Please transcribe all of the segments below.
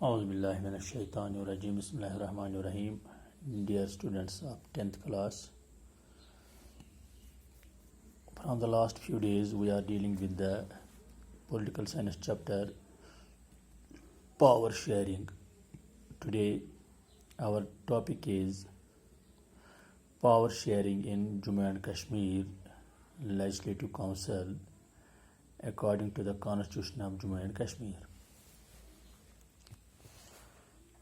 Auzubillahiminash-shaytanir-rajim. Bismillahir-rahmanir-rahim. Dear students of 10th class, from the last few days we are dealing with the political science chapter power sharing. Today our topic is power sharing in Jammu and Kashmir Legislative Council according to the Constitution of Jammu and Kashmir.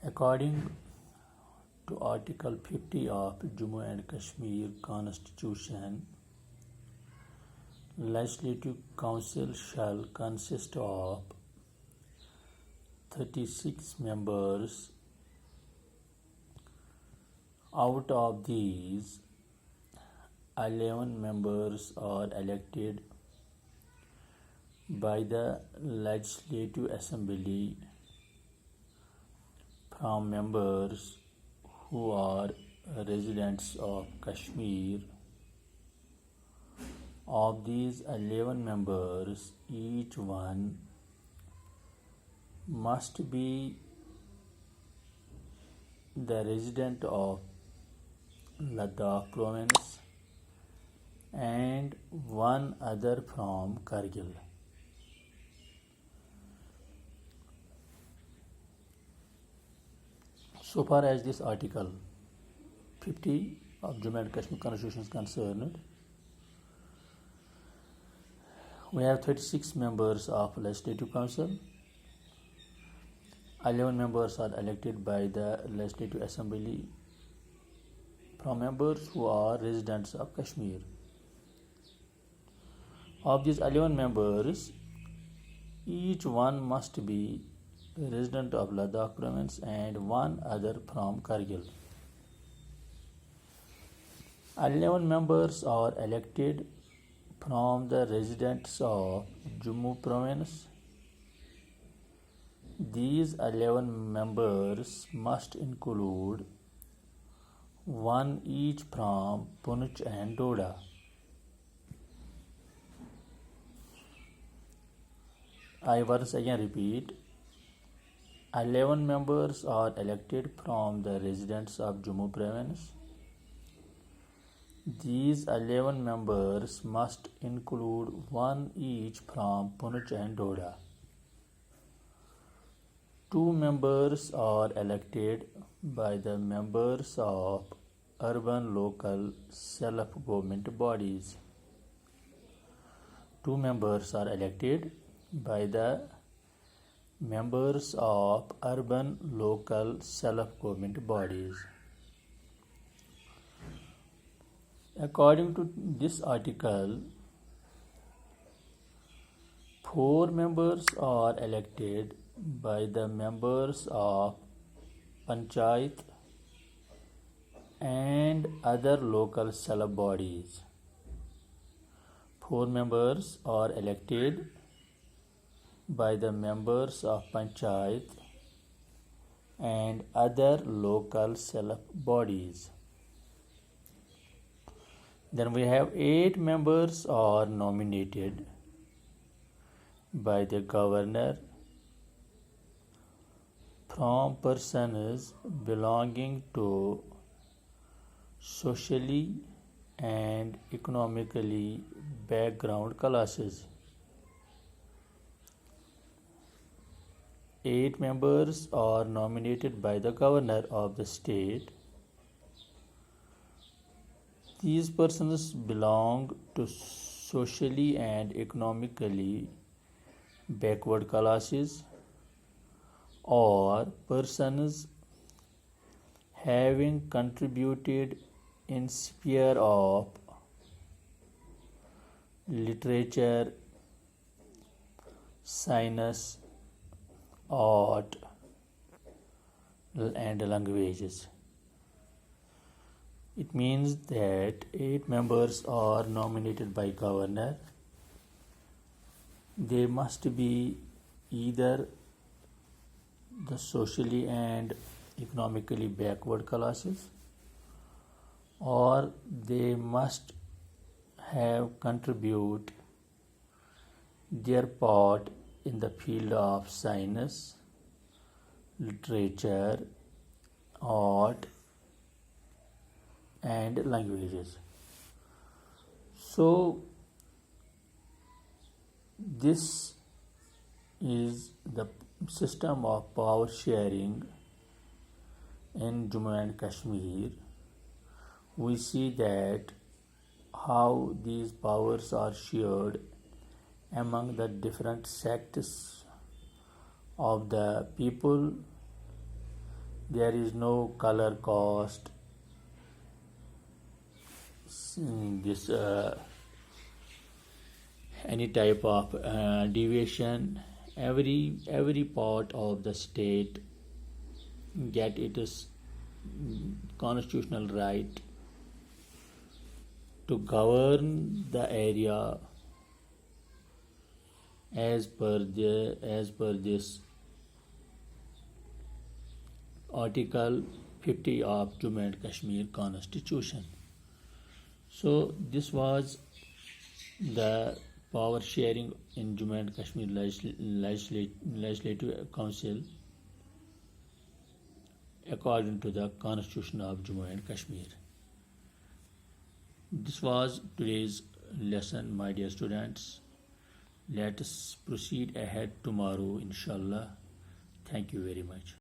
According to Article 50 of Jammu and Kashmir Constitution, Legislative Council shall consist of 36 members. Out of these, 11 members are elected by the Legislative Assembly from members who are residents of Kashmir. Of these 11 members, each one must be the resident of Ladakh province and one other from Kargil. So far as this Article 50 of Jammu and Kashmir Constitution is concerned, we have 36 members of Legislative Council. 11 members are elected by the Legislative Assembly from members who are residents of Kashmir. Of these 11 members, each one must be a resident of Ladakh province and one other from Kargil. 11 members are elected from the residents of Jammu province. These 11 members must include one each from Poonch and Doda. I once again repeat, 11 members are elected from the residents of Jammu province. These 11 members must include one each from Poonch and Doda. 2 members are elected by the members of urban local self-government bodies. 2 members are elected by the members of urban local self-government bodies. According to this article, 4 members are elected by the members of Panchayat and other local self bodies. 4 members are elected by the members of Panchayat and other local self bodies. Then we have 8 members are nominated by the governor from persons belonging to socially and economically background classes. 8 members are nominated by the governor of the state. These persons belong to socially and economically backward classes or persons having contributed in sphere of literature, science, art, and languages. It means that 8 members are nominated by governor. They must be either the socially and economically backward classes, or they must have contributed their part in the field of science, literature, art, and languages. So, this is the system of power sharing in Jammu and Kashmir. We see that how these powers are shared among the different sects of the people. There is no color caste, this any type of deviation. Every part of the state get its constitutional right to govern the area as per this Article 50 of Jammu and Kashmir Constitution. So this was the power sharing in Jammu and Kashmir Legislative Council according to the Constitution of Jammu and Kashmir. This was today's lesson, my dear students. Let us proceed ahead tomorrow, inshallah. Thank you very much.